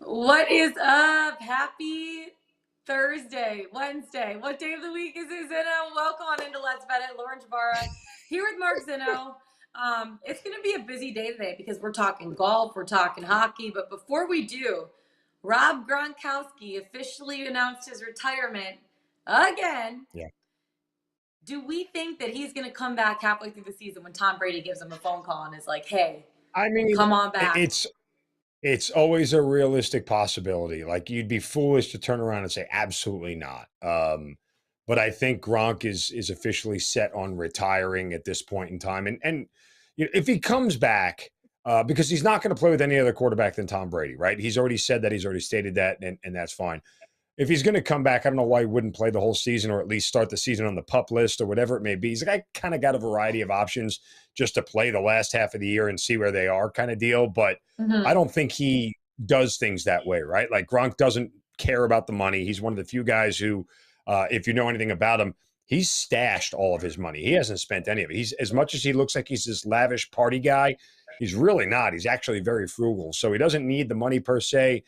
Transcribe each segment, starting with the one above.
What is up? Happy Thursday, Wednesday. What day of the week is it, Zeno? Welcome on into Let's Bet It. Lauren Jabara here with Mark Zeno. It's going to be a busy day today because we're talking golf, we're talking hockey. But before we do, Rob Gronkowski officially announced his retirement again. Yeah. Do we think that he's going to come back halfway through the season when Tom Brady gives him a phone call and is like, hey, come on back? It's always a realistic possibility. Like, you'd be foolish to turn around and say absolutely not. But I think Gronk is officially set on retiring at this point in time. And you know, if he comes back, because he's not going to play with any other quarterback than Tom Brady, right? He's already said that. He's already stated that, and that's fine. If he's going to come back, I don't know why he wouldn't play the whole season, or at least start the season on the PUP list or whatever it may be. He's like, I kind of got a variety of options just to play the last half of the year and see where they are, kind of deal. But I don't think he does things that way, right? Like, Gronk doesn't care about the money. He's one of the few guys who, if you know anything about him, he's stashed all of his money. He hasn't spent any of it. He's, as much as he looks like he's this lavish party guy, he's really not. He's actually very frugal. So he doesn't need the money per se.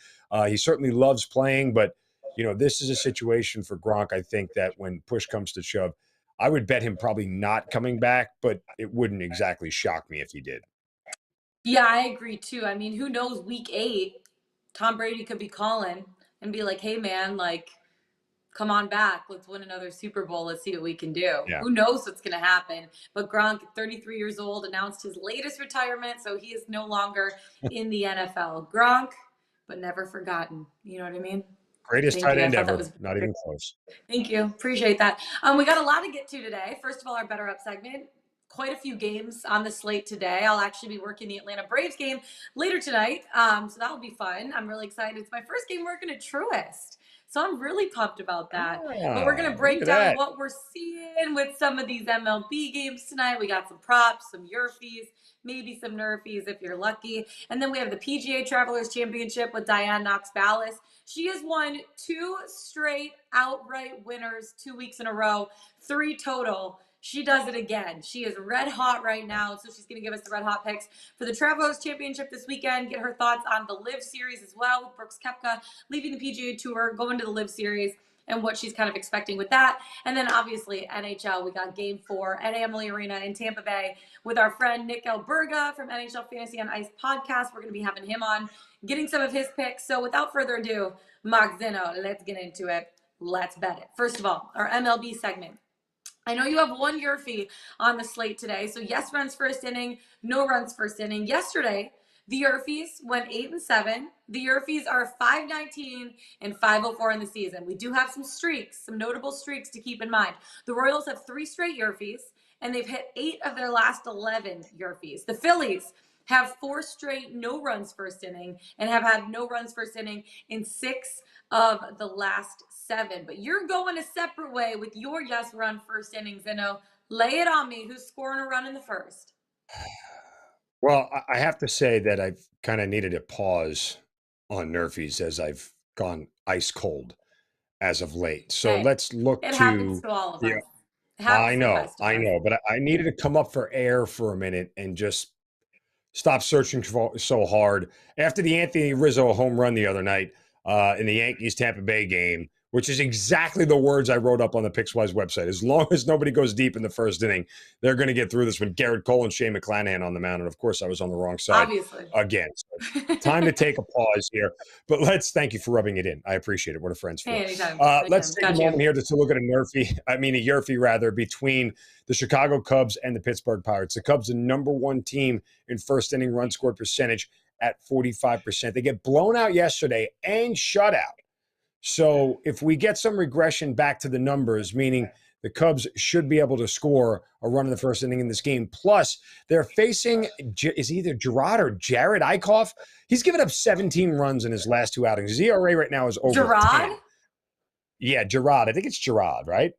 He certainly loves playing, but you know, this is a situation for Gronk, I think, that when push comes to shove, I would bet him probably not coming back, but it wouldn't exactly shock me if he did. Yeah, I agree too. I mean, who knows, week 8, Tom Brady could be calling and be like, hey, man, like, come on back. Let's win another Super Bowl. Let's see what we can do. Yeah. Who knows what's going to happen? But Gronk, 33 years old, announced his latest retirement, so he is no longer in the NFL. Gronk, but never forgotten. You know what I mean? Greatest tight end ever. Not even close. Thank you. Appreciate that. We got a lot to get to today. First of all, our Better Up segment. Quite a few games on the slate today. I'll actually be working the Atlanta Braves game later tonight, so that'll be fun. I'm really excited. It's my first game working at Truist, so I'm really pumped about that. But we're going to break down what we're seeing with some of these MLB games tonight. We got some props, some YRFIs, maybe some NRFIs if you're lucky. And then we have the PGA Travelers Championship with Diane Knox Balas. She has won 2 straight outright winners 2 weeks in a row, 3 total. She does it again. She is red hot right now, so she's going to give us the red hot picks for the Travelers Championship this weekend. Get her thoughts on the Live Series as well, with Brooks Koepka leaving the PGA Tour, going to the Live Series, and what she's kind of expecting with that. And then obviously NHL, we got Game 4 at Amalie Arena in Tampa Bay with our friend Nick Alberga from NHL Fantasy on Ice podcast. We're going to be having him on, getting some of his picks. So without further ado, Mark Zeno, let's get into it. Let's bet it. First of all, our MLB segment. I know you have one YRFI on the slate today. So yes runs first inning, no runs first inning. Yesterday, the YRFIs went 8-7. The YRFIs are 519 and 504 in the season. We do have some streaks, some notable streaks to keep in mind. The Royals have 3 straight YRFIs, and they've hit 8 of their last 11 YRFIs. The Phillies have 4 straight no runs first inning and have had no runs first inning in 6 of the last 7. But you're going a separate way with your yes run first inning, Zeno. Lay it on me. Who's scoring a run in the first? Well, I have to say that I've kind of needed a pause on NRFIs as I've gone ice cold as of late. So let's look it happens to all of us. I know. But I needed to come up for air for a minute and just stop searching so hard. After the Anthony Rizzo home run the other night in the Yankees-Tampa Bay game, which is exactly the words I wrote up on the Pickswise website. As long as nobody goes deep in the first inning, they're going to get through this with Garrett Cole and Shane McClanahan on the mound. And of course, I was on the wrong side Obviously. again. So time to take a pause here. But thank you for rubbing it in. I appreciate it. What are friends for? Hey, anytime. Let's take a moment here to look at a YRFI rather, between the Chicago Cubs and the Pittsburgh Pirates. The Cubs, the number one team in first inning run scored percentage at 45%. They get blown out yesterday and shut out. So if we get some regression back to the numbers, meaning the Cubs should be able to score a run in the first inning in this game. Plus, they're facing is either Gerard or Jared Eichhoff. He's given up 17 runs in his last two outings. His ERA right now is over Gerard? 10. Yeah, Gerard. I think it's Gerard, right?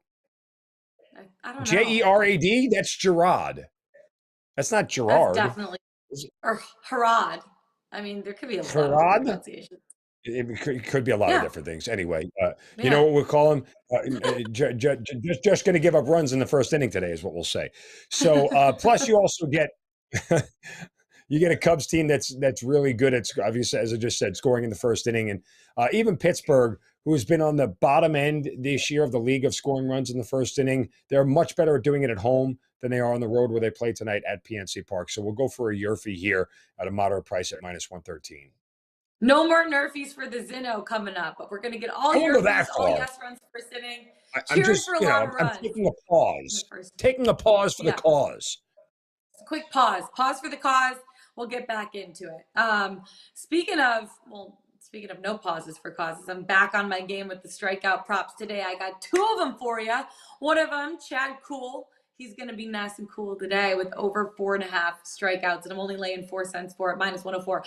I don't know. Jerad. That's Gerard. That's not Gerard. That's definitely. Or Harad. I mean, there could be a lot of pronunciations. It could be a lot of different things. Anyway, you know what we'll call him? Just going to give up runs in the first inning today is what we'll say. So plus you also get you get a Cubs team that's really good at, obviously, as I just said, scoring in the first inning. And even Pittsburgh, who has been on the bottom end this year of the league of scoring runs in the first inning, they're much better at doing it at home than they are on the road where they play tonight at PNC Park. So we'll go for a YRFI here at a moderate price at -113. No more Nerfies for the Zinno coming up, but we're going to get all YRFIs, all yes runs for sitting. Cheers for a lot of runs. I'm taking a pause. Taking a pause for the cause. Quick pause. Pause for the cause. We'll get back into it. Speaking of no pauses for causes, I'm back on my game with the strikeout props today. I got two of them for you. One of them, Chad Cool. He's going to be nice and cool today with over 4.5 strikeouts, and I'm only laying 4 cents for it, -104.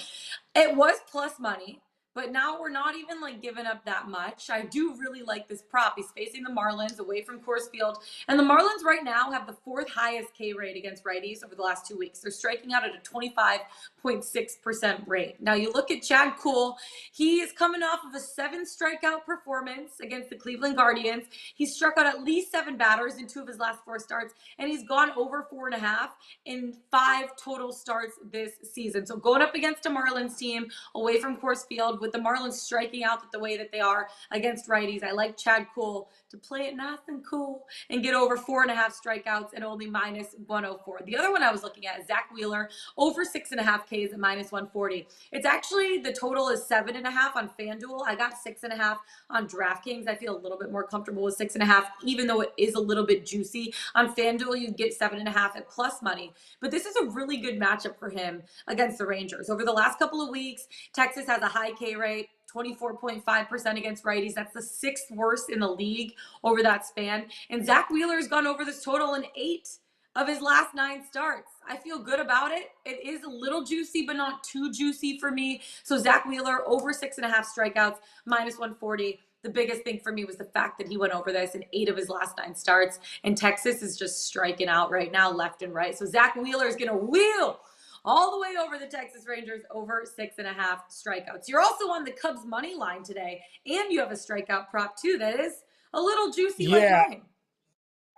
It was plus money, but now we're not even like giving up that much. I do really like this prop. He's facing the Marlins away from Coors Field, and the Marlins right now have the 4th highest K rate against righties over the last 2 weeks. They're striking out at a 25.6% rate. Now you look at Chad Cool. He is coming off of a 7 strikeout performance against the Cleveland Guardians. He's struck out at least 7 batters in 2 of his last 4 starts, and he's gone over 4.5 in 5 total starts this season. So going up against a Marlins team away from Coors Field, with the Marlins striking out the way that they are against righties, I like Chad Cool to play it nice and cool and get over 4.5 strikeouts and only -104. The other one I was looking at is Zach Wheeler, over 6.5 Ks at -140. It's actually, the total is 7.5 on FanDuel. I got 6.5 on DraftKings. I feel a little bit more comfortable with 6.5, even though it is a little bit juicy. On FanDuel, you get 7.5 at plus money. But this is a really good matchup for him against the Rangers. Over the last couple of weeks, Texas has a high K rate, 24.5% against righties. That's the 6th worst in the league over that span. And Zach Wheeler has gone over this total in 8 of his last 9 starts. I feel good about it. It is a little juicy, but not too juicy for me. So Zach Wheeler, over 6.5 strikeouts, -140. The biggest thing for me was the fact that he went over this in 8 of his last 9 starts. And Texas is just striking out right now, left and right. So Zach Wheeler is going to wheel all the way over the Texas Rangers, over 6.5 strikeouts. You're also on the Cubs money line today, and you have a strikeout prop too. That is a little juicy like mine.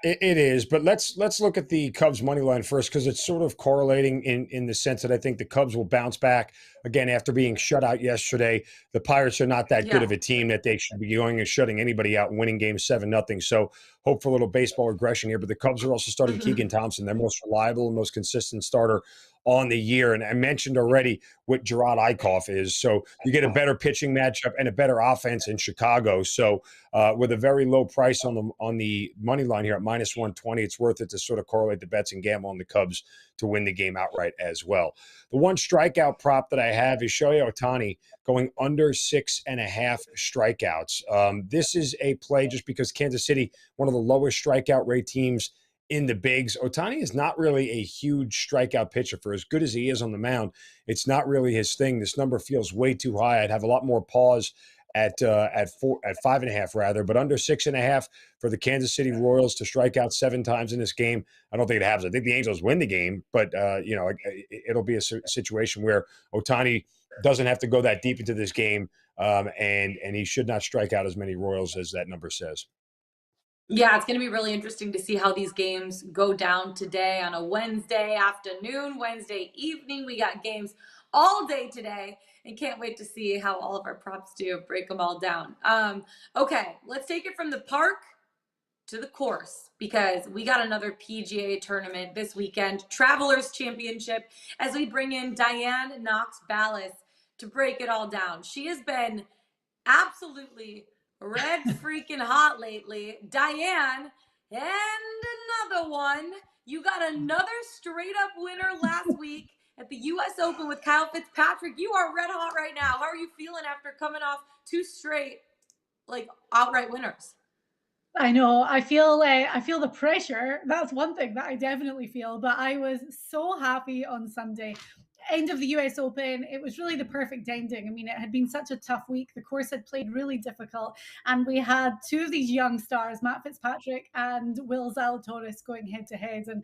It is, but let's look at the Cubs money line first, because it's sort of correlating in the sense that I think the Cubs will bounce back again after being shut out yesterday. The Pirates are not that good of a team that they should be going and shutting anybody out and winning games 7-0. So hope for a little baseball regression here. But the Cubs are also starting Keegan Thompson, their most reliable and most consistent starter on the year. And I mentioned already what Gerard Eichhoff is. So you get a better pitching matchup and a better offense in Chicago. So with a very low price on the money line here at -120, it's worth it to sort of correlate the bets and gamble on the Cubs to win the game outright as well. The one strikeout prop that I have is Shohei Ohtani going under 6.5 strikeouts. This is a play just because Kansas City, one of the lowest strikeout rate teams in the bigs. Ohtani is not really a huge strikeout pitcher. For as good as he is on the mound, it's not really his thing. This number feels way too high. I'd have a lot more pause at 5.5 rather, but under 6.5 for the Kansas City Royals to strike out 7 times in this game. I don't think it happens. I think the Angels win the game, but it'll be a situation where Ohtani doesn't have to go that deep into this game, and he should not strike out as many Royals as that number says. Yeah, it's going to be really interesting to see how these games go down today on a Wednesday afternoon, Wednesday evening. We got games all day today and can't wait to see how all of our props do, break them all down. Okay, let's take it from the park to the course because we got another PGA tournament this weekend, Travelers Championship, as we bring in Diane Knox Balas to break it all down. She has been absolutely red freaking hot lately. Diane, and another one. You got another straight up winner last week at the US Open with Kyle Fitzpatrick. You are red hot right now. How are you feeling after coming off 2 straight, like, outright winners? I know. I feel the pressure. That's one thing that I definitely feel. But I was so happy on Sunday. End of the US Open. It was really the perfect ending. I mean, it had been such a tough week. The course had played really difficult. And we had two of these young stars, Matt Fitzpatrick and Will Zalatoris, going head to head. And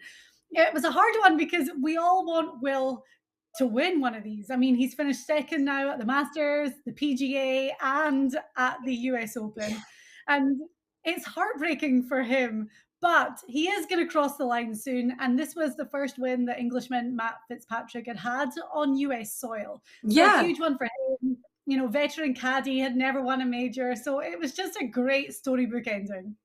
it was a hard one because we all want Will to win one of these. I mean, he's finished second now at the Masters, the PGA, and at the US Open. And it's heartbreaking for him, but he is going to cross the line soon. And this was the first win that Englishman Matt Fitzpatrick had on US soil. So a huge one for him. You know, veteran caddy, had never won a major. So it was just a great storybook ending.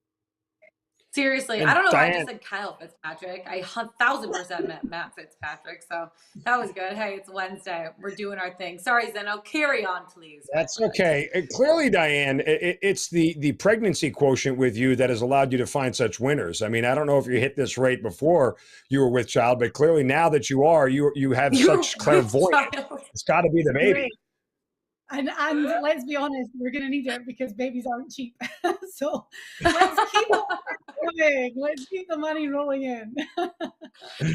Seriously, And I don't know why I Diane, just said Kyle Fitzpatrick. I 1,000% meant Matt Fitzpatrick. So that was good. Hey, it's Wednesday. We're doing our thing. Sorry, Zeno. Carry on, please. that's okay. Clearly, Diane, it's the pregnancy quotient with you that has allowed you to find such winners. I mean, I don't know if you hit this rate before you were with child, but clearly now that you are, you have such clairvoyance. It's got to be the baby. Great. And let's be honest, we're going to need it because babies aren't cheap. So let's keep it going. Let's keep the money rolling in.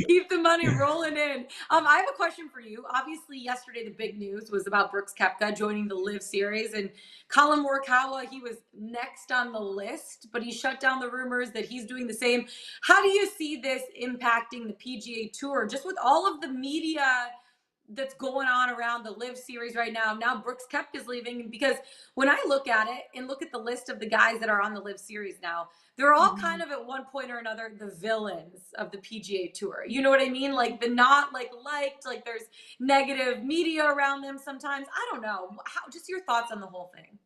Keep the money rolling in. I have a question for you. Obviously, yesterday the big news was about Brooks Koepka joining the Live Series, and Colin Morikawa, he was next on the list, but he shut down the rumors that he's doing the same. How do you see this impacting the PGA Tour, just with all of the media that's going on around the Live Series right now? Now Brooks Koepka's leaving, because when I look at it and look at the list of the guys that are on the Live Series now, they're all kind of at one point or another the villains of the PGA Tour. You know what I mean? Like the not liked, like there's negative media around them sometimes. I don't know. Just your thoughts on the whole thing.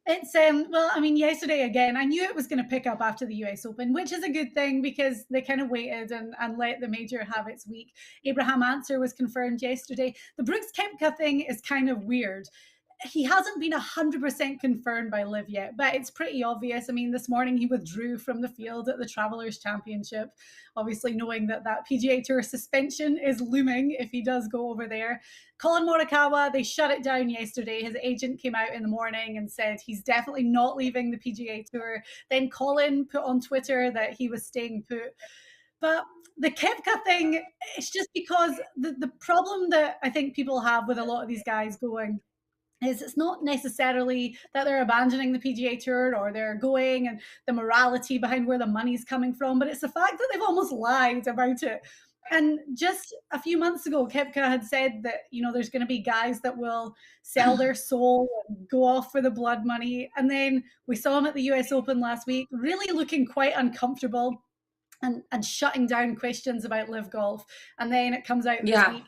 It's well, I mean, yesterday again, I knew it was going to pick up after the US Open, which is a good thing because they kind of waited and let the major have its week. Abraham Answer was confirmed yesterday. The Brooks Koepka thing is kind of weird. He hasn't been 100% confirmed by Liv yet, but it's pretty obvious. I mean, this morning he withdrew from the field at the Travelers Championship, obviously knowing that PGA Tour suspension is looming if he does go over there. Colin Morikawa, they shut it down yesterday. His agent came out in the morning and said he's definitely not leaving the PGA Tour. Then Colin put on Twitter that he was staying put. But the Koepka thing, it's just because the problem that I think people have with a lot of these guys going is it's not necessarily that they're abandoning the PGA Tour or they're going and the morality behind where the money's coming from, but it's the fact that they've almost lied about it. And just a few months ago, Koepka had said that, you know, there's going to be guys that will sell their soul and go off for the blood money. And then we saw him at the US Open last week, really looking quite uncomfortable and shutting down questions about Live Golf. And then it comes out this week.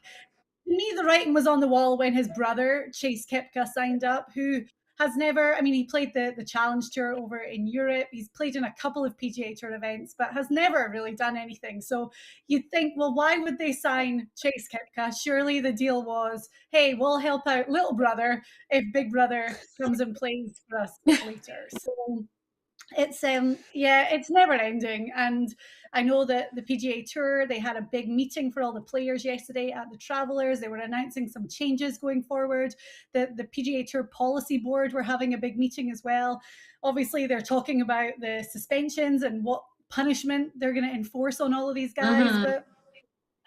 To me, the writing was on the wall when his brother, Chase Koepka, signed up, who has never, I mean, he played the Challenge Tour over in Europe. He's played in a couple of PGA Tour events, but has never really done anything. So you'd think, well, why would they sign Chase Koepka? Surely the deal was, hey, we'll help out little brother if big brother comes and plays for us later. So it's it's never ending. And I know that the PGA Tour, they had a big meeting for all the players yesterday at the Travelers. They were announcing some changes going forward. The PGA Tour policy board were having a big meeting as well. Obviously, they're talking about the suspensions and what punishment they're going to enforce on all of these guys. But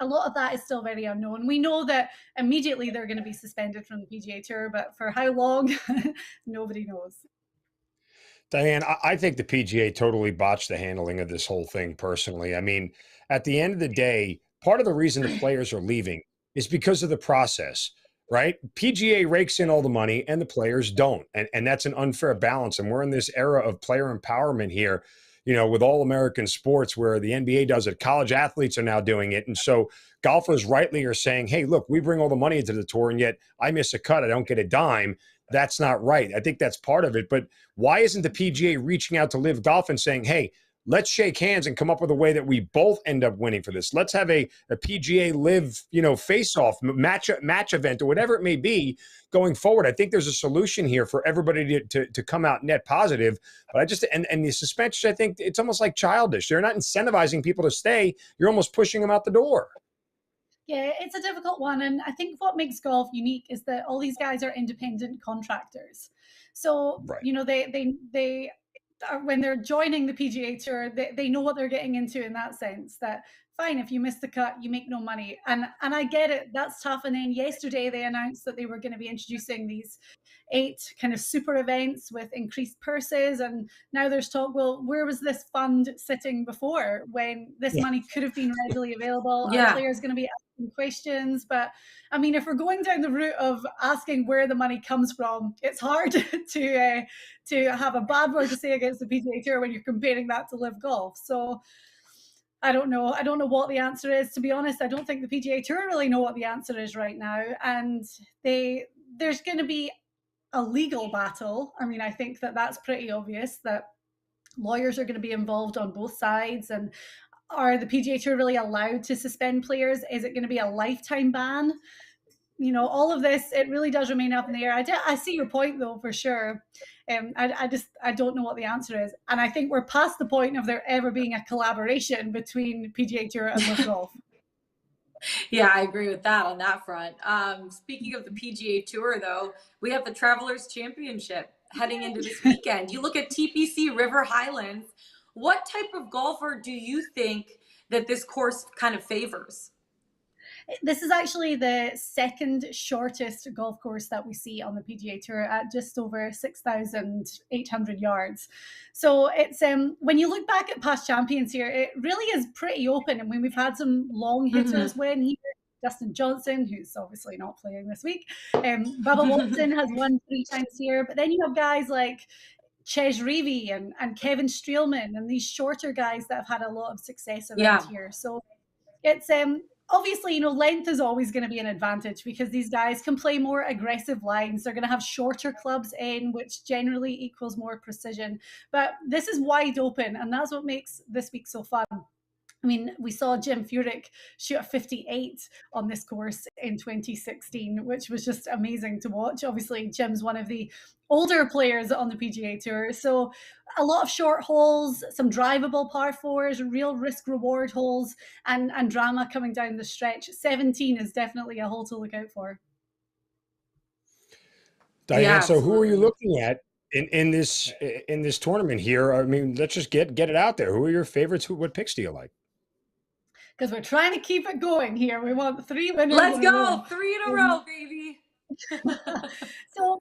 a lot of that is still very unknown. We know that immediately they're going to be suspended from the PGA Tour, but for how long, nobody knows. Diane, I think the PGA totally botched the handling of this whole thing personally. I mean, at the end of the day, part of the reason the players are leaving is because of the process, right? PGA rakes in all the money and the players don't. And that's an unfair balance. And we're in this era of player empowerment here. with all American sports where the NBA does it, college athletes are now doing it. And so golfers rightly are saying, hey, look, we bring all the money into the tour and yet I miss a cut. I don't get a dime. That's not right. I think that's part of it. But why isn't the PGA reaching out to Live Golf and saying, hey, let's shake hands and come up with a way that we both end up winning for this. Let's have a PGA Live, face-off match event or whatever it may be going forward. I think there's a solution here for everybody to come out net positive. But I just and the suspensions, I think it's almost like childish. They're not incentivizing people to stay. You're almost pushing them out the door. Yeah, it's a difficult one. And I think what makes golf unique is that all these guys are independent contractors. So, Right. they when they're joining the PGA Tour, they know what they're getting into in that sense, that fine, if you miss the cut, you make no money. And I get it, that's tough. And then yesterday they announced that they were going to be introducing these 8 kind of super events with increased purses. And now there's talk, well, where was this fund sitting before when this money could have been readily available? Our players going to be asking questions. But I mean, if we're going down the route of asking where the money comes from, it's hard to have a bad word to say against the PGA Tour when you're comparing that to Live Golf. So I don't know. I don't know what the answer is. To be honest, I don't think the PGA Tour really know what the answer is right now. And there's going to be a legal battle. I mean, I think that's pretty obvious that lawyers are going to be involved on both sides. And are the PGA Tour really allowed to suspend players? Is it going to be a lifetime ban? All of this, it really does remain up in the air. I see your point, though, for sure. I don't know what the answer is. And I think we're past the point of there ever being a collaboration between PGA Tour and Live Golf. Yeah, I agree with that on that front. Speaking of the PGA Tour, though, we have the Travelers Championship heading into this weekend. You look at TPC River Highlands. What type of golfer do you think that this course kind of favors? This is actually the second shortest golf course that we see on the PGA Tour at just over 6,800 yards. So it's when you look back at past champions here, it really is pretty open. I mean, we've had some long hitters win here. Justin Johnson, who's obviously not playing this week. Bubba Watson has won 3 times here. But then you have guys like Ches Reavie and Kevin Streelman and these shorter guys that have had a lot of success around here. So it's obviously, length is always going to be an advantage because these guys can play more aggressive lines. They're going to have shorter clubs in, which generally equals more precision. But this is wide open, and that's what makes this week so fun. I mean, we saw Jim Furyk shoot a 58 on this course in 2016, which was just amazing to watch. Obviously, Jim's one of the older players on the PGA Tour. So a lot of short holes, some drivable par 4s, real risk-reward holes, and drama coming down the stretch. 17 is definitely a hole to look out for. Diane, so who are you looking at in this tournament here? I mean, let's just get it out there. Who are your favorites? What picks do you like? Because we're trying to keep it going here. We want 3 winners. Let's go. 3 in a row, baby. So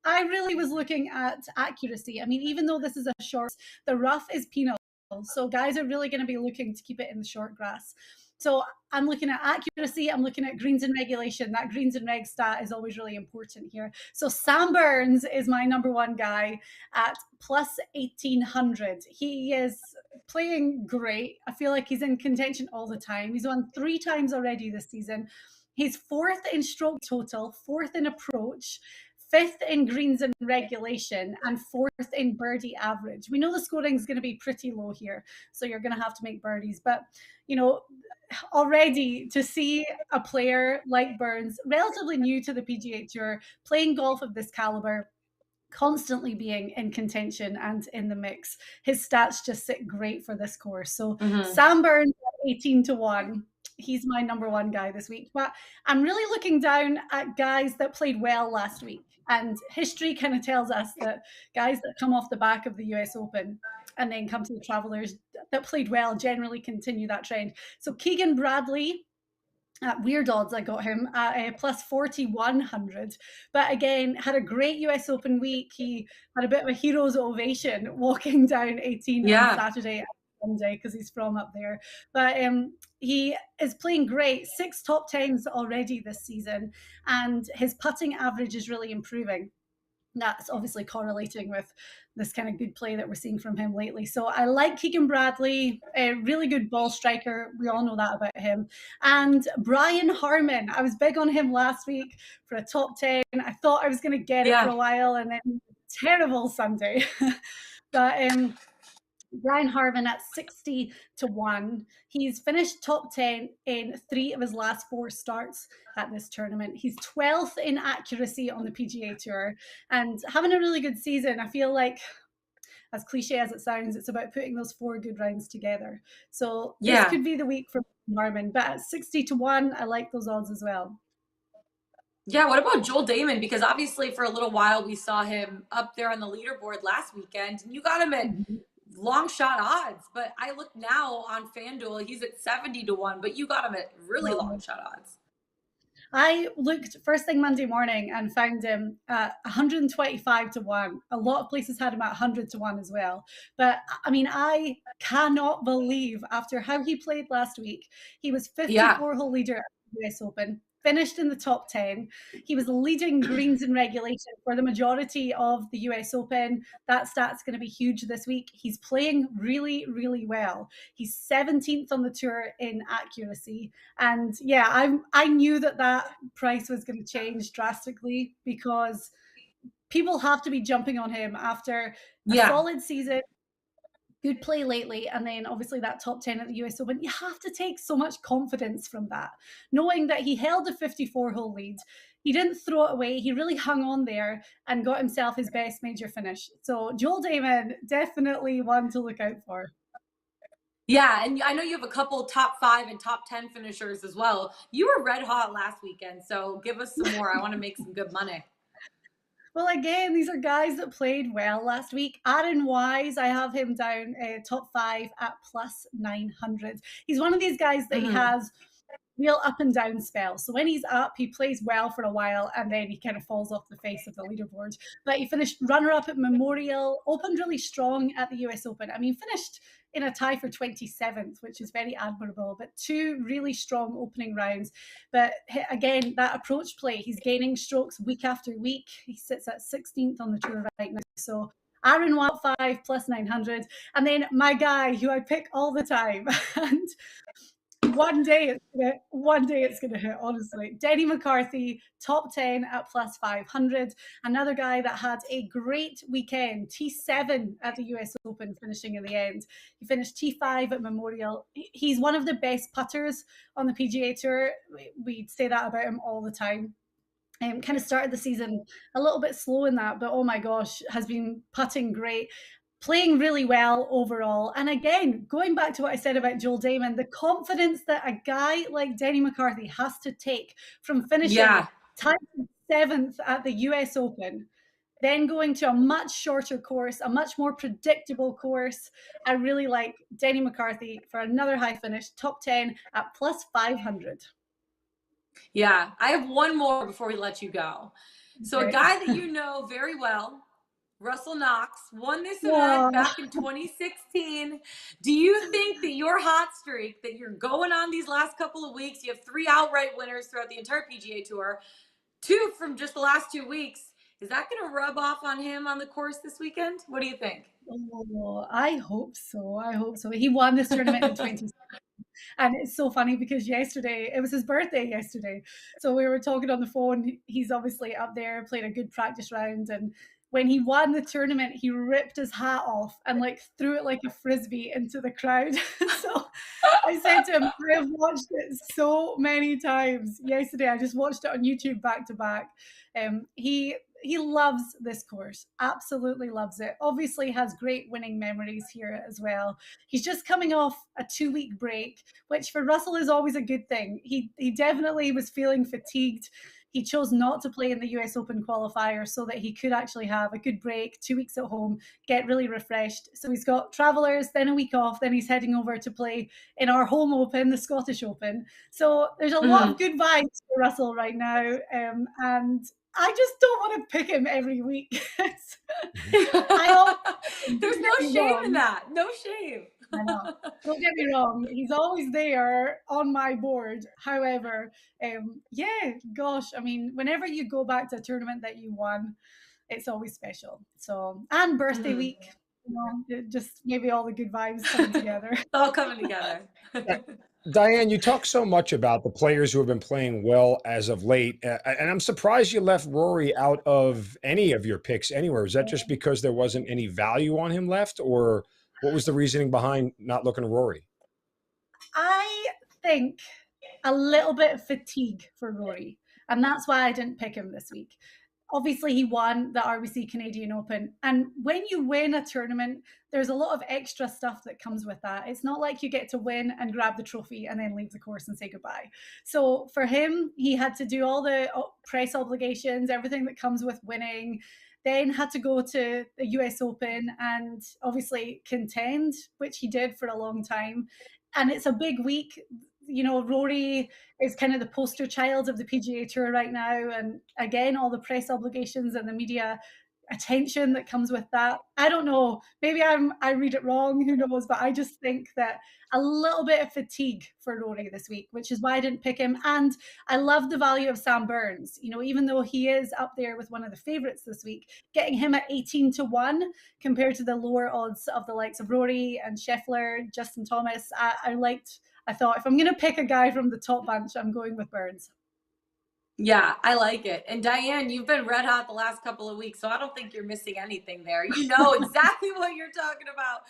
I really was looking at accuracy. I mean, even though this is a short, the rough is penal. So guys are really going to be looking to keep it in the short grass. So I'm looking at accuracy. I'm looking at greens and regulation. That greens and reg stat is always really important here. So Sam Burns is my number 1 guy at plus 1,800. He is playing great. I feel like he's in contention all the time. He's won 3 times already this season. He's 4th in stroke total, 4th in approach, 5th in greens and regulation, and 4th in birdie average. We know the scoring is going to be pretty low here, so you're going to have to make birdies. But, already to see a player like Burns, relatively new to the PGA Tour, playing golf of this caliber, constantly being in contention and in the mix, his stats just sit great for this course. So Sam Burns at 18-1. He's my number 1 guy this week. But I'm really looking down at guys that played well last week. And history kind of tells us that guys that come off the back of the US Open and then come to the Travelers that played well generally continue that trend. So Keegan Bradley, at weird odds, I got him at plus 4,100. But again, had a great US Open week. He had a bit of a hero's ovation walking down 18 on Saturday Sunday because he's from up there. But he is playing great. 6 top 10s already this season, and his putting average is really improving. That's obviously correlating with this kind of good play that we're seeing from him lately. So I like Keegan Bradley, a really good ball striker. We all know that about him. And Brian Harman, I was big on him last week for a top 10. I thought I was going to get it for a while, and then terrible Sunday. But Brian Harman at 60 to 1. He's finished top 10 in 3 of his last 4 starts at this tournament. He's 12th in accuracy on the PGA Tour and having a really good season. I feel like, as cliche as it sounds, it's about putting those 4 good rounds together. So this could be the week for Harman. But at 60 to 1, I like those odds as well. Yeah, what about Joel Damon? Because obviously for a little while we saw him up there on the leaderboard last weekend, and you got him at long shot odds. But I look now on FanDuel, he's at 70 to 1, but you got him at really long shot odds. I looked first thing Monday morning and found him at 125 to 1. A lot of places had him at 100 to 1 as well. But I mean, I cannot believe after how he played last week, he was 54-hole leader at the US Open, finished in the top 10. He was leading greens in regulation for the majority of the US Open. That stat's going to be huge this week. He's playing really, really well. He's 17th on the tour in accuracy. And yeah, I knew that price was going to change drastically because people have to be jumping on him after a solid season. Good play lately, and then obviously that top 10 at the US Open. You have to take so much confidence from that, knowing that he held a 54-hole lead. He didn't throw it away. He really hung on there and got himself his best major finish. So Joel Damon, definitely one to look out for. Yeah, and I know you have a couple top 5 and top 10 finishers as well. You were red hot last weekend, so give us some more. I want to make some good money. Well, again, these are guys that played well last week. Aaron Wise, I have him down top 5 at plus 900. He's one of these guys that he has real up and down spells. So when he's up, he plays well for a while, and then he kind of falls off the face of the leaderboard. But he finished runner-up at Memorial, opened really strong at the US Open. I mean, finished in a tie for 27th, which is very admirable, but 2 really strong opening rounds. But again, that approach play, he's gaining strokes week after week. He sits at 16th on the tour right now. So Aaron Wild 5 plus 900. And then my guy who I pick all the time. And one day it's gonna hit, honestly. Denny McCarthy, top 10 at plus 500. Another guy that had a great weekend, T7 at the US Open, finishing in the end. He finished T5 at Memorial. He's one of the best putters on the PGA Tour. We say that about him all the time. Kind of started the season a little bit slow in that, but oh my gosh, has been putting great. Playing really well overall. And again, going back to what I said about Joel Damon, the confidence that a guy like Denny McCarthy has to take from finishing tied 7th at the US Open, then going to a much shorter course, a much more predictable course. I really like Denny McCarthy for another high finish, top 10 at plus 500. Yeah, I have one more before we let you go. So a guy that you know very well, Russell Knox, won this event back in 2016. Do you think that your hot streak that you're going on these last couple of weeks, you have 3 outright winners throughout the entire PGA Tour, 2 from just the last 2 weeks, is that going to rub off on him on the course this weekend? What do you think? Oh, I hope so. I hope so. He won this tournament in 2016. And it's so funny because yesterday, it was his birthday yesterday. So we were talking on the phone. He's obviously up there, played a good practice round, and when he won the tournament, he ripped his hat off and like threw it like a frisbee into the crowd. So I said to him, I have watched it so many times. Yesterday, I just watched it on YouTube back to back. He loves this course, absolutely loves it. Obviously has great winning memories here as well. He's just coming off a 2-week break, which for Russell is always a good thing. He definitely was feeling fatigued. He chose not to play in the US Open qualifier so that he could actually have a good break, 2 weeks at home, get really refreshed. So he's got Travelers, then a week off, then he's heading over to play in our home Open, the Scottish Open. So there's a lot of good vibes for Russell right now. And I just don't want to pick him every week. There's no shame in that. No shame. I know. Don't get me wrong. He's always there on my board. However, gosh, I mean, whenever you go back to a tournament that you won, it's always special. So, and birthday week, just maybe all the good vibes coming together. It's all coming together. Diane, you talk so much about the players who have been playing well as of late, and I'm surprised you left Rory out of any of your picks anywhere. Is that just because there wasn't any value on him left, or what was the reasoning behind not looking at Rory? I think a little bit of fatigue for Rory, and that's why I didn't pick him this week. Obviously, he won the RBC Canadian Open, and when you win a tournament, there's a lot of extra stuff that comes with that. It's not like you get to win and grab the trophy and then leave the course and say goodbye. So for him, he had to do all the press obligations, everything that comes with winning, then had to go to the US Open and obviously contend, which he did for a long time. And it's a big week. Rory is kind of the poster child of the PGA Tour right now. And again, all the press obligations and the media attention that comes with that. I don't know. Maybe I read it wrong. Who knows? But I just think that a little bit of fatigue for Rory this week, which is why I didn't pick him. And I love the value of Sam Burns. Even though he is up there with one of the favorites this week, getting him at 18-1 compared to the lower odds of the likes of Rory and Scheffler, Justin Thomas. I thought if I'm going to pick a guy from the top bunch, I'm going with Burns. Yeah, I like it. And Diane, you've been red hot the last couple of weeks, so I don't think you're missing anything there. You know exactly what you're talking about.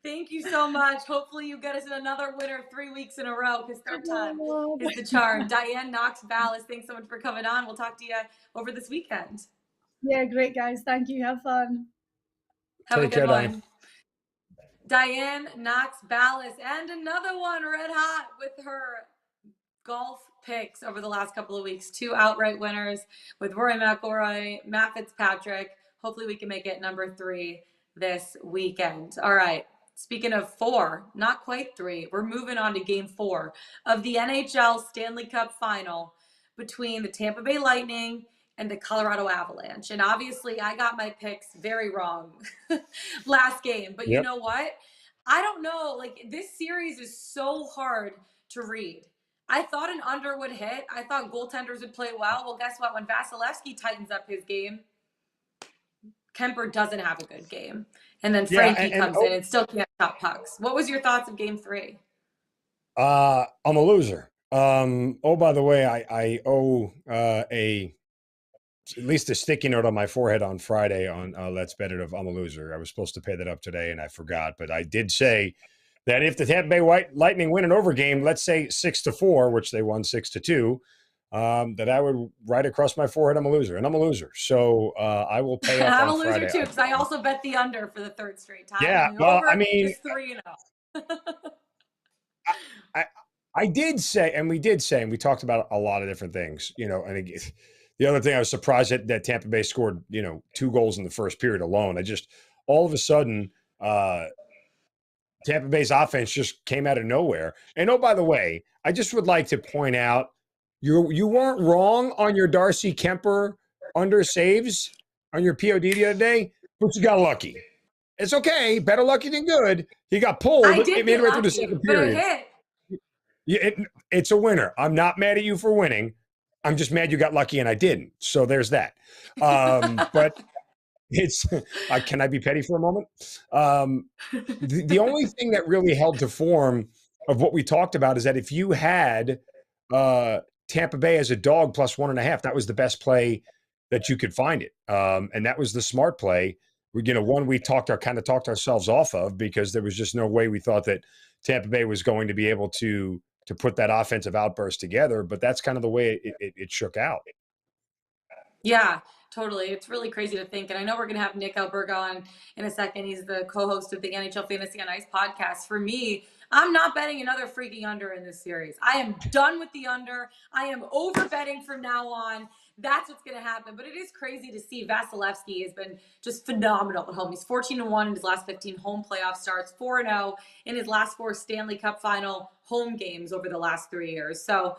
Thank you so much. Hopefully you get us another winner 3 weeks in a row, because third time is the charm. Diane Knox Balas, thanks so much for coming on. We'll talk to you over this weekend. Yeah, great, guys. Thank you. Have fun. Have a good one. Diane Knox Balas, and another one red hot with her golf picks over the last couple of weeks. 2 outright winners with Rory McIlroy, Matt Fitzpatrick. Hopefully we can make it number 3 this weekend. All right. Speaking of 4, not quite 3, we're moving on to game 4 of the NHL Stanley Cup final between the Tampa Bay Lightning and the Colorado Avalanche. And obviously I got my picks very wrong last game, but You know what? I don't know. This series is so hard to read. I thought an under would hit. I thought goaltenders would play well. Well, guess what? When Vasilevsky tightens up his game, Kemper doesn't have a good game. And then Frankie comes in and still can't stop pucks. What was your thoughts of game 3? I'm a loser. By the way, I owe at least a sticky note on my forehead on Friday on Let's Bet It of I'm a Loser. I was supposed to pay that up today and I forgot, but I did say that if the Tampa Bay Lightning win an overgame, let's say 6-4, which they won 6-2, that I would write across my forehead, I'm a loser, and I'm a loser. So I will pay up I'm on a loser Friday. Too, because I also bet the under for the 3rd straight time. Yeah, well, I mean, 3-0. I did say, and we did say, and we talked about a lot of different things, and again, the other thing I was surprised that Tampa Bay scored, 2 goals in the first period alone. I just, all of a sudden, Tampa Bay's offense just came out of nowhere. And by the way, I just would like to point out, you weren't wrong on your Darcy Kemper under saves on your POD the other day, but you got lucky. It's okay, better lucky than good. He got pulled. It made it right through the second period. It's a winner. I'm not mad at you for winning. I'm just mad you got lucky and I didn't. So there's that. But it's can I be petty for a moment? The only thing that really held to form of what we talked about is that if you had Tampa Bay as a dog plus 1.5, that was the best play that you could find it. And that was the smart play. One we kind of talked ourselves off of, because there was just no way we thought that Tampa Bay was going to be able to put that offensive outburst together. But that's kind of the way it shook out. Yeah, totally. It's really crazy to think. And I know we're going to have Nick Alberga on in a second. He's the co-host of the NHL Fantasy on Ice podcast. For me, I'm not betting another freaking under in this series. I am done with the under. I am over betting from now on. That's what's going to happen. But it is crazy to see Vasilevsky has been just phenomenal at home. He's 14-1 in his last 15 home playoff starts, 4-0 in his last 4 Stanley Cup final home games over the last 3 years. So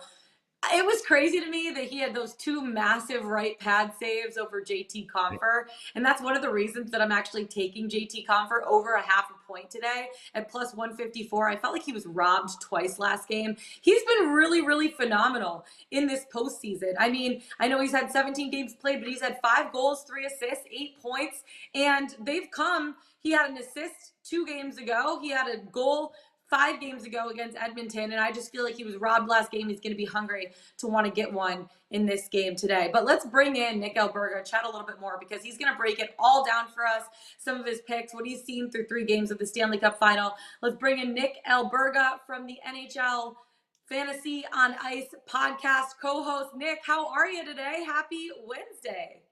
It was crazy to me that he had those two massive right pad saves over JT Confer. And that's one of the reasons that I'm actually taking JT Confer over a half a point today at plus 154. I felt like he was robbed twice last game. He's been really, really phenomenal in this postseason. I mean, I know he's had 17 games played, but he's had 5 goals, 3 assists, 8 points. And they've come, he had an assist 2 games ago. He had a goal 5 games ago against Edmonton, and I just feel like he was robbed last game. He's going to be hungry to want to get one in this game today. But let's bring in Nick Alberga, chat a little bit more, because he's going to break it all down for us, some of his picks, what he's seen through 3 games of the Stanley Cup final. Let's bring in Nick Alberga from the NHL Fantasy on Ice podcast co-host. Nick, how are you today? Happy Wednesday.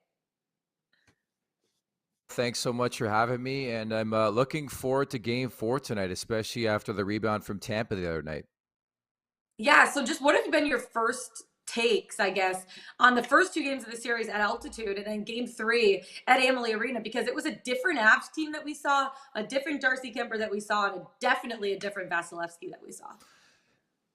Thanks so much for having me, and I'm looking forward to Game 4 tonight, especially after the rebound from Tampa the other night. Yeah, so just what have been your first takes, I guess, on the first 2 games of the series at altitude and then Game 3 at Amalie Arena? Because it was a different Avs team that we saw, a different Darcy Kemper that we saw, and definitely a different Vasilevsky that we saw.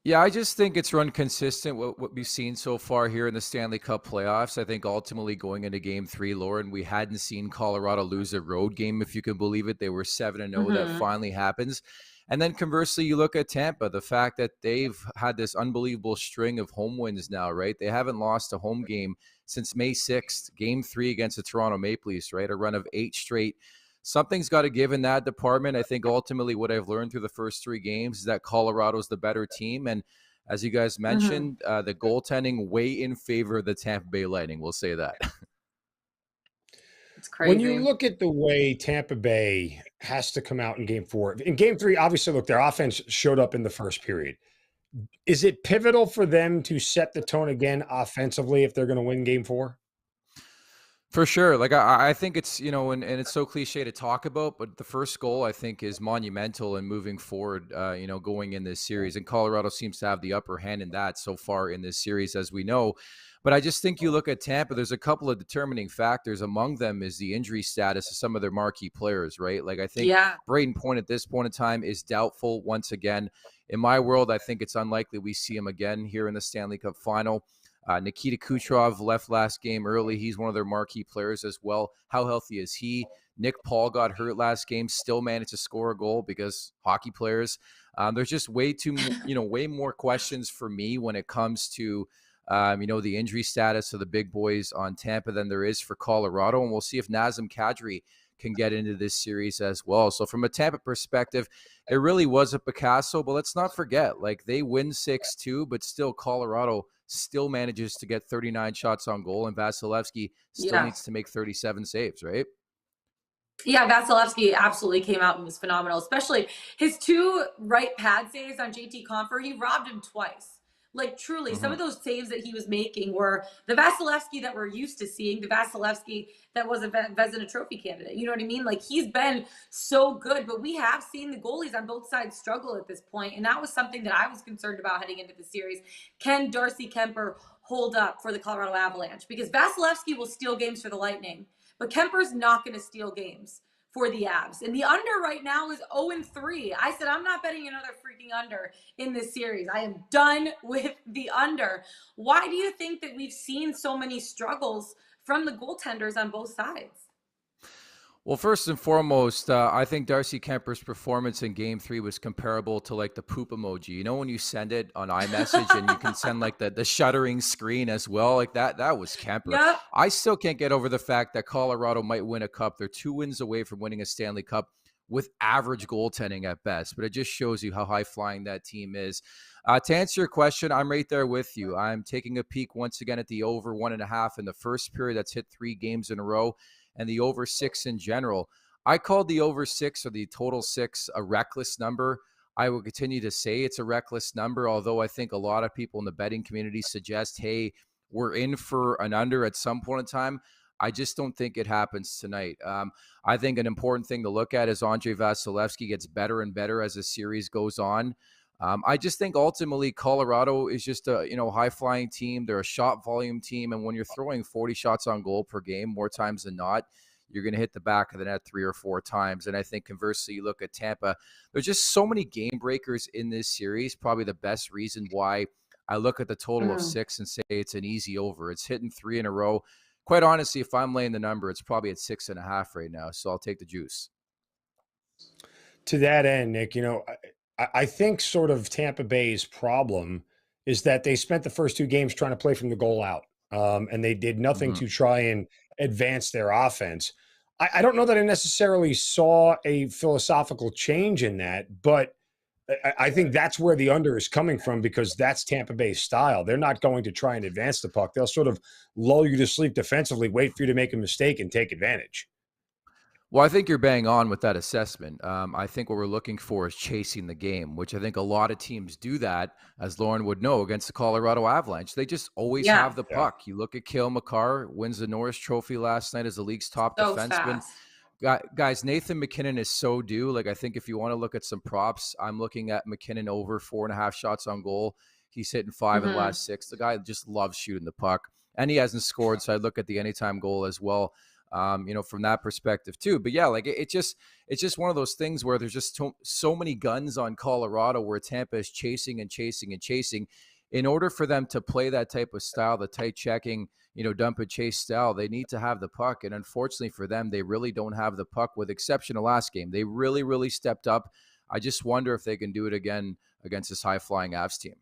Yeah, I just think it's run consistent what we've seen so far here in the Stanley Cup playoffs. I think ultimately going into Game 3, Lauren, we hadn't seen Colorado lose a road game, if you can believe it. They were 7-0. That finally happens. And then conversely, you look at Tampa, the fact that they've had this unbelievable string of home wins now, right? They haven't lost a home game since May 6th, Game 3 against the Toronto Maple Leafs, right? A run of 8 straight. Something's got to give in that department. I think ultimately what I've learned through the first 3 games is that Colorado's the better team. And as you guys mentioned, the goaltending way in favor of the Tampa Bay Lightning. We'll say that. It's crazy. When you look at the way Tampa Bay has to come out in Game 4, in Game 3, obviously, look, their offense showed up in the first period. Is it pivotal for them to set the tone again offensively if they're going to win Game 4? For sure. Like, I think it's, and it's so cliche to talk about, but the first goal I think is monumental in moving forward, going in this series. And Colorado seems to have the upper hand in that so far in this series, as we know. But I just think you look at Tampa, there's a couple of determining factors. Among them is the injury status of some of their marquee players, right? Like, I think Braden Point at this point in time is doubtful once again. In my world, I think it's unlikely we see him again here in the Stanley Cup final. Nikita Kucherov left last game early. He's one of their marquee players as well. How healthy is he? Nick Paul got hurt last game, still managed to score a goal because hockey players. There's just way more questions for me when it comes to, the injury status of the big boys on Tampa than there is for Colorado. And we'll see if Nazem Kadri can get into this series as well. So from a Tampa perspective, it really was a Picasso, but let's not forget, like, they win 6-2, but still Colorado still manages to get 39 shots on goal, and Vasilevsky still needs to make 37 saves, right? Yeah, Vasilevsky absolutely came out and was phenomenal, especially his 2 right pad saves on JT Confer. He robbed him twice. Like, truly, some of those saves that he was making were the Vasilevsky that we're used to seeing, the Vasilevsky that was a Vezina Trophy candidate. You know what I mean? Like, he's been so good, but we have seen the goalies on both sides struggle at this point, and that was something that I was concerned about heading into the series. Can Darcy Kemper hold up for the Colorado Avalanche? Because Vasilevsky will steal games for the Lightning, but Kemper's not going to steal games for the Avs. And the under right now is 0-3. I said, I'm not betting another freaking under in this series. I am done with the under. Why do you think that we've seen so many struggles from the goaltenders on both sides? Well, first and foremost, I think Darcy Kemper's performance in Game 3 was comparable to, like, the poop emoji. You know when you send it on iMessage and you can send, like, the shuddering screen as well? Like, that was Kemper. Yep. I still can't get over the fact that Colorado might win a cup. They're 2 wins away from winning a Stanley Cup with average goaltending at best. But it just shows you how high-flying that team is. To answer your question, I'm right there with you. I'm taking a peek once again at the over 1.5 in the first period. That's hit 3 games in a row. And the over 6 in general. I called the over 6 or the total 6 a reckless number. I will continue to say it's a reckless number, although I think a lot of people in the betting community suggest, hey, we're in for an under at some point in time. I just don't think it happens tonight. I think an important thing to look at is Andrei Vasilevsky gets better and better as the series goes on. I just think ultimately Colorado is just a high-flying team. They're a shot volume team, and when you're throwing 40 shots on goal per game, more times than not, you're going to hit the back of the net 3 or 4 times. And I think conversely, you look at Tampa, there's just so many game breakers in this series. Probably the best reason why I look at the total of Mhm. 6 and say it's an easy over. It's hitting 3 in a row. Quite honestly, if I'm laying the number, it's probably at 6.5 right now. So I'll take the juice. To that end, Nick, I think sort of Tampa Bay's problem is that they spent the first two games trying to play from the goal out, and they did nothing Mhm. to try and advance their offense. I don't know that I necessarily saw a philosophical change in that, but I think that's where the under is coming from because that's Tampa Bay's style. They're not going to try and advance the puck. They'll sort of lull you to sleep defensively, wait for you to make a mistake, and take advantage. Well, I think you're bang on with that assessment. I think what we're looking for is chasing the game, which I think a lot of teams do that, as Lauren would know, against the Colorado Avalanche. They just always Yeah, have the Yeah. puck. You look at Cale Makar, wins the Norris Trophy last night as the league's top so defenseman. fast. Guys, Nathan McKinnon is so due. Like, I think if you want to look at some props, I'm looking at McKinnon over 4.5 shots on goal. He's hitting 5 in the Mhm. last 6. The guy just loves shooting the puck, and he hasn't scored. So I'd look at the anytime goal as well. From that perspective too. But yeah, like it's just one of those things where there's just so many guns on Colorado where Tampa is chasing and chasing and chasing. In order for them to play that type of style, the tight checking, dump and chase style, they need to have the puck. And unfortunately for them, they really don't have the puck, with exception of last game. They really, really stepped up. I just wonder if they can do it again against this high flying Avs team.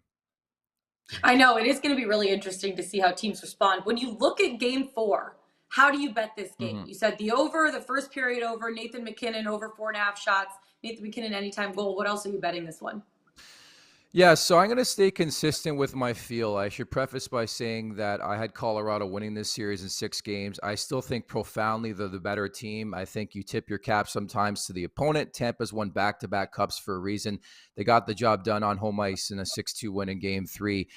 I know it is going to be really interesting to see how teams respond. When you look at game 4, how do you bet this game? Mhm. You said the over, the first period over, Nathan McKinnon over 4.5 shots, Nathan McKinnon anytime goal. What else are you betting this one? Yeah, so I'm going to stay consistent with my feel. I should preface by saying that I had Colorado winning this series in 6 games. I still think profoundly they're the better team. I think you tip your cap sometimes to the opponent. Tampa's won back-to-back cups for a reason. They got the job done on home ice in a 6-2 win in game 3.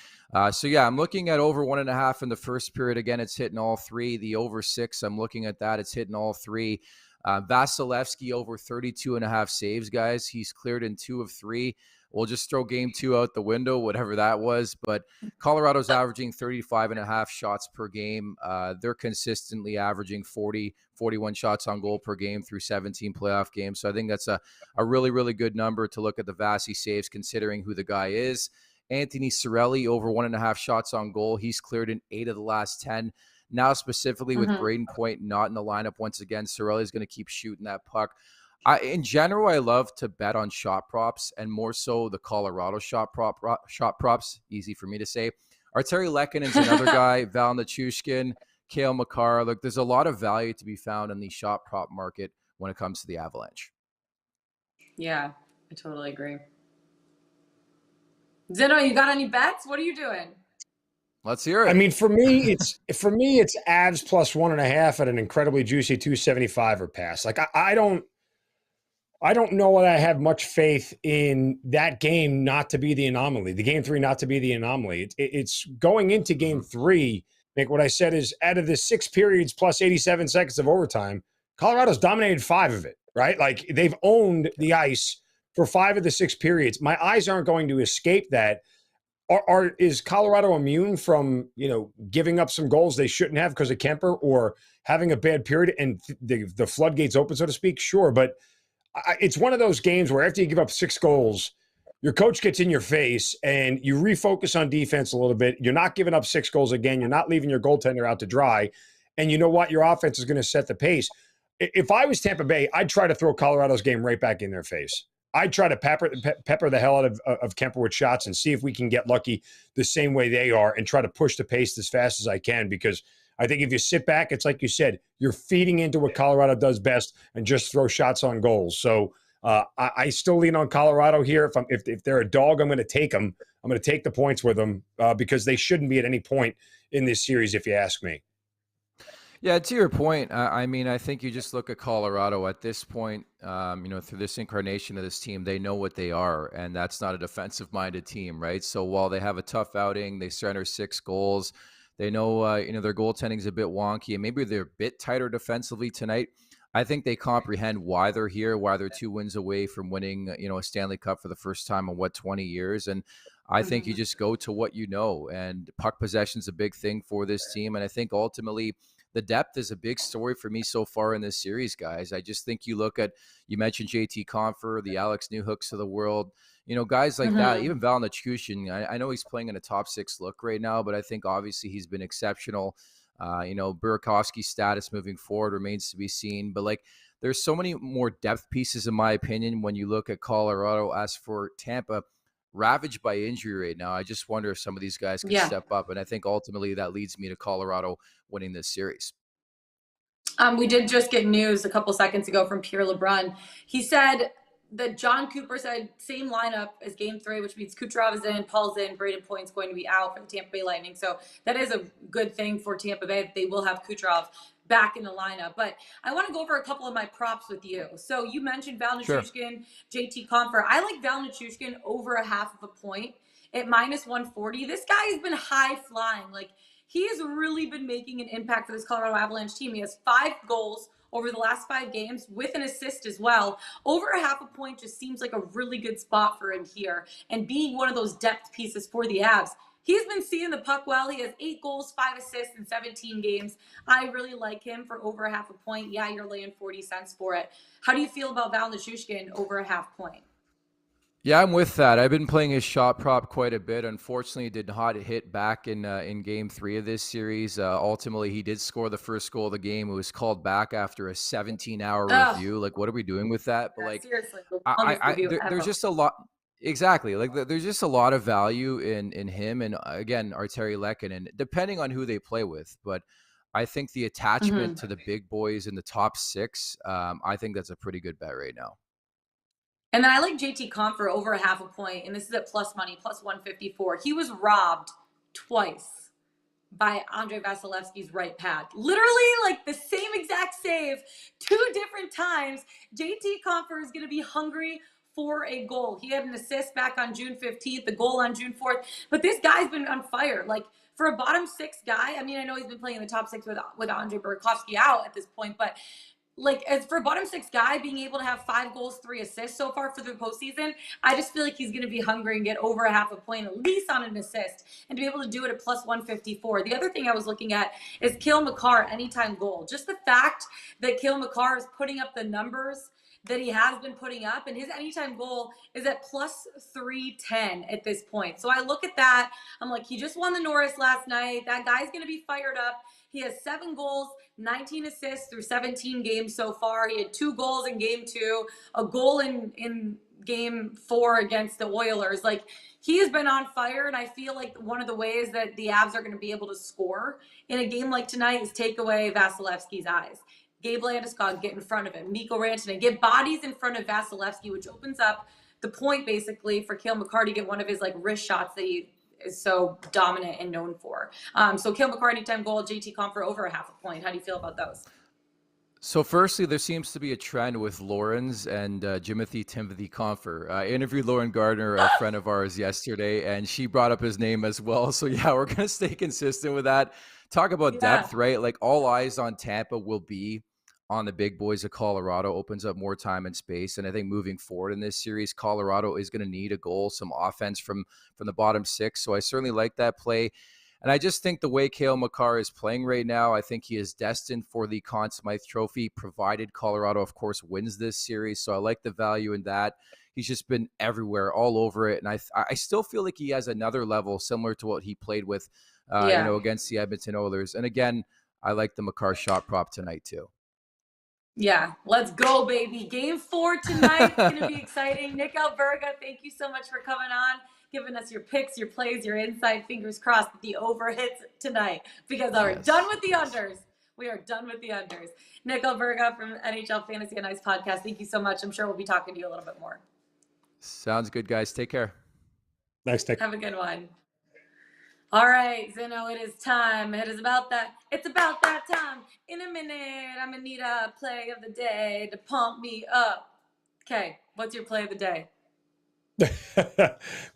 So yeah, I'm looking at over 1.5 in the first period. Again, it's hitting all 3. The over 6, I'm looking at that. It's hitting all 3. Vasilevsky over 32.5 saves, guys. He's cleared in 2 of 3. We'll just throw game 2 out the window, whatever that was. But Colorado's averaging 35.5 shots per game. They're consistently averaging 41 shots on goal per game through 17 playoff games. So I think that's a really, really good number to look at the Vasi saves, considering who the guy is. Anthony Cirelli over 1.5 shots on goal. He's cleared in 8 of the last 10. Now, specifically with Braden Point not in the lineup once again, Cirelli's going to keep shooting that puck. In general, I love to bet on shot props, and more so the Colorado shot props. Easy for me to say. Arturi Lekkonen's another guy. Val Nichushkin, Cale Makar. Look, there's a lot of value to be found in the shot prop market when it comes to the Avalanche. Yeah, I totally agree. Zeno, you got any bets? What are you doing? Let's hear it. I mean, for me, it's Avs plus 1.5 at an incredibly juicy 275 or pass. Like I don't know that I have much faith in that game not to be the anomaly, the game 3 not to be the anomaly. It's going into game 3. Nick, what I said is out of the 6 periods plus 87 seconds of overtime, Colorado's dominated 5 of it, right? Like they've owned the ice for 5 of the 6 periods. My eyes aren't going to escape that. Is Colorado immune from, giving up some goals they shouldn't have because of Kemper or having a bad period and the floodgates open, so to speak? Sure, but it's one of those games where after you give up 6 goals, your coach gets in your face and you refocus on defense a little bit. You're not giving up 6 goals again. You're not leaving your goaltender out to dry. And you know what? Your offense is going to set the pace. If I was Tampa Bay, I'd try to throw Colorado's game right back in their face. I'd try to pepper the hell out of Kemper with shots and see if we can get lucky the same way they are and try to push the pace as fast as I can, because I think if you sit back, it's like you said, you're feeding into what Colorado does best and just throw shots on goals. So I still lean on Colorado here. If they're a dog, I'm going to take them. I'm going to take the points with them because they shouldn't be at any point in this series, if you ask me. Yeah, to your point, I think you just look at Colorado at this point, through this incarnation of this team, they know what they are, and that's not a defensive-minded team, right? So while they have a tough outing, they surrender 6 goals. They know, their goaltending is a bit wonky, and maybe they're a bit tighter defensively tonight. I think they comprehend why they're here, why they're 2 wins away from winning, a Stanley Cup for the first time in 20 years. And I think you just go to what you know, and puck possession is a big thing for this team. And I think ultimately the depth is a big story for me so far in this series, guys. I just think you mentioned JT Compher, the Alex Newhooks of the world, guys like that, Mhm. even Val Nichushkin, I know he's playing in a top 6 look right now, but I think obviously he's been exceptional. Burakovsky's status moving forward remains to be seen. But like, there's so many more depth pieces, in my opinion, when you look at Colorado. As for Tampa, ravaged by injury right now, I just wonder if some of these guys could Yeah. step up. And I think ultimately that leads me to Colorado winning this series. We did just get news a couple seconds ago from Pierre LeBrun. He said that John Cooper said same lineup as Game 3, which means Kucherov is in, Paul's in, Braden Point's going to be out for the Tampa Bay Lightning. So that is a good thing for Tampa Bay. They will have Kucherov back in the lineup. But I want to go over a couple of my props with you. So you mentioned Val Sure. Nichushkin, JT Compher. I like Val Nichushkin over a half of a point at -140. This guy has been high flying. Like, he has really been making an impact for this Colorado Avalanche team. He has 5 goals over the last 5 games with an assist as well. Over a half a point just seems like a really good spot for him here. And being one of those depth pieces for the Avs, he's been seeing the puck well. He has 8 goals, 5 assists in 17 games. I really like him for over a half a point. Yeah, you're laying 40 cents for it. How do you feel about Val Nichushkin over a half point? Yeah, I'm with that. I've been playing his shot prop quite a bit. Unfortunately, it did not hit back in Game 3 of this series. Ultimately, he did score the first goal of the game. It was called back after a 17-hour review. Like, what are we doing with that? But Yeah, like, seriously, the longest review ever. there's just a lot. Exactly. Like, there's just a lot of value in him, and again, Arturi Lehkonen, depending on who they play with. But I think the attachment to the big boys in the top 6, I think that's a pretty good bet right now. And then I like JT Compher over a half a point, and this is at plus money, plus 154. He was robbed twice by Andrei Vasilevsky's right pad. Literally, like the same exact save, 2 different times. JT Compher is going to be hungry for a goal. He had an assist back on June 15th, the goal on June 4th. But this guy's been on fire. Like, for a bottom 6 guy, I mean, I know he's been playing in the top 6 with Andrei Burakovsky out at this point, but like, as for a bottom 6 guy being able to have 5 goals, 3 assists so far for the postseason, I just feel like he's going to be hungry and get over a half a point at least on an assist, and to be able to do it at plus 154. The other thing I was looking at is Cale Makar anytime goal. Just the fact that Cale Makar is putting up the numbers that he has been putting up, and his anytime goal is at plus 310 at this point. So I look at that, I'm like, he just won the Norris last night. That guy's going to be fired up. He has 7 goals, 19 assists through 17 games so far. He had 2 goals in Game 2, a goal in Game 4 against the Oilers. Like, he has been on fire, and I feel like one of the ways that the Avs are going to be able to score in a game like tonight is take away Vasilevsky's eyes. Gabe Landeskog, get in front of him. Mikko Rantanen, get bodies in front of Vasilevsky, which opens up the point basically for Cale Makar to get one of his like wrist shots that he is so dominant and known for. So Cale Makar anytime goal, JT Compher over a half a point. How do you feel about those? So firstly, there seems to be a trend with Laurens and Timothy Compher. I interviewed Lauren Gardner, a friend of ours, yesterday, and she brought up his name as well. So yeah, we're going to stay consistent with that. Talk about depth, right? Like, all eyes on Tampa will be on the big boys of Colorado. Opens up more time and space. And I think moving forward in this series, Colorado is going to need a goal, some offense from the bottom 6. So I certainly like that play. And I just think the way Cale Makar is playing right now, I think he is destined for the Conn Smythe Trophy, provided Colorado, of course, wins this series. So I like the value in that. He's just been everywhere, all over it. And I still feel like he has another level similar to what he played with, against the Edmonton Oilers. And again, I like the Makar shot prop tonight too. Yeah, let's go, baby. Game 4 tonight. It's going to be exciting. Nick Alberga, thank you so much for coming on, giving us your picks, your plays, your insight. Fingers crossed that the over hits tonight, because we're done with the unders. We are done with the unders. Nick Alberga from NHL Fantasy and Ice Podcast, thank you so much. I'm sure we'll be talking to you a little bit more. Sounds good, guys. Take care. Thanks, Nick. Have a good one. All right, Zeno, it is time. It's about that time. In a minute, I'm going to need a play of the day to pump me up. Okay, what's your play of the day?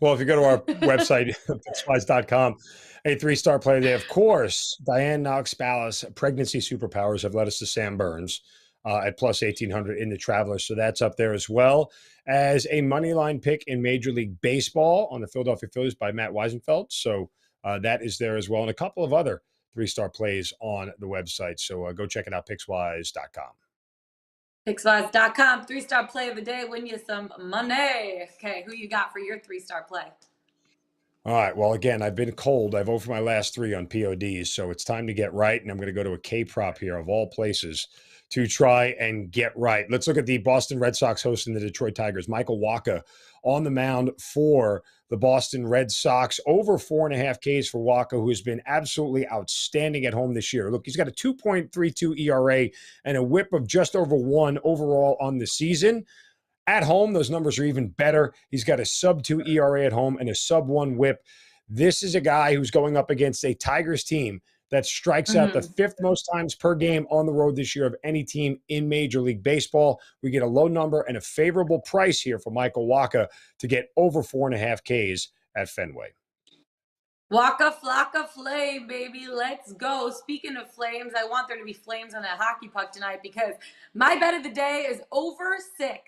Well, if you go to our website, Pickswise.com, a 3-star play of the day, of course, Diane Knox Balas, pregnancy superpowers have led us to Sam Burns at plus 1,800 in the Traveler. So that's up there, as well as a money line pick in Major League Baseball on the Philadelphia Phillies by Matt Weisenfeld. So that is there as well. And a couple of other 3-star plays on the website. So go check it out, Pickswise.com. Pickswise.com, 3-star play of the day, win you some money. Okay, who you got for your 3-star play? All right. Well, again, I've been cold. I've over my last 3 on PODs, so it's time to get right. And I'm going to go to a K prop here of all places to try and get right. Let's look at the Boston Red Sox hosting the Detroit Tigers. Michael Wacha on the mound for the Boston Red Sox. Over 4.5 Ks for Wacha, who has been absolutely outstanding at home this year. Look, he's got a 2.32 ERA and a whip of just over 1 overall on the season. At home, those numbers are even better. He's got a sub-2 ERA at home and a sub-1 whip. This is a guy who's going up against a Tigers team that strikes out the 5th most times per game on the road this year of any team in Major League Baseball. We get a low number and a favorable price here for Michael Wacha to get over 4.5 Ks at Fenway. Waka Flocka Flame, baby. Let's go. Speaking of flames, I want there to be flames on that hockey puck tonight because my bet of the day is over 6.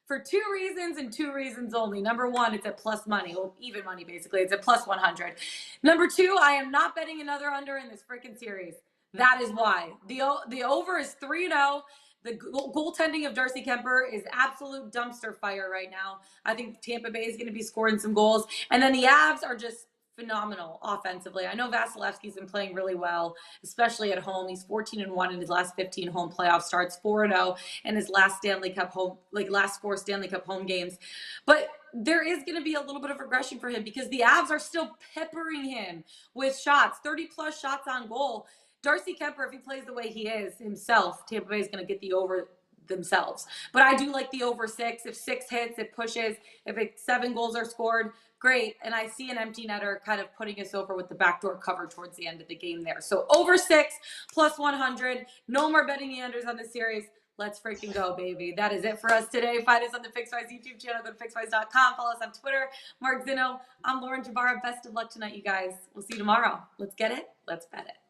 For 2 reasons and 2 reasons only. Number 1, it's at plus money. Well, even money, basically. It's at plus 100. Number 2, I am not betting another under in this freaking series. That is why. The over is 3-0. The goaltending of Darcy Kuemper is absolute dumpster fire right now. I think Tampa Bay is going to be scoring some goals. And then the Avs are just phenomenal offensively. I know Vasilevsky's been playing really well, especially at home. He's 14-1 in his last 15 home playoff starts, 4-0 in his last Stanley Cup home, last 4 Stanley Cup home games. But there is going to be a little bit of regression for him because the Avs are still peppering him with shots, 30-plus shots on goal. Darcy Kuemper, if he plays the way he is himself, Tampa Bay is going to get the over themselves. But I do like the over 6. If 6 hits, it pushes. If 7 goals are scored, great. And I see an empty netter kind of putting us over with the backdoor cover towards the end of the game there. So over 6 plus 100. No more betting the unders on this series. Let's freaking go, baby. That is it for us today. Find us on the Pickswise YouTube channel. Go to Pickswise.com. Follow us on Twitter. Mark Zinno. I'm Lauren Jabara. Best of luck tonight, you guys. We'll see you tomorrow. Let's get it. Let's bet it.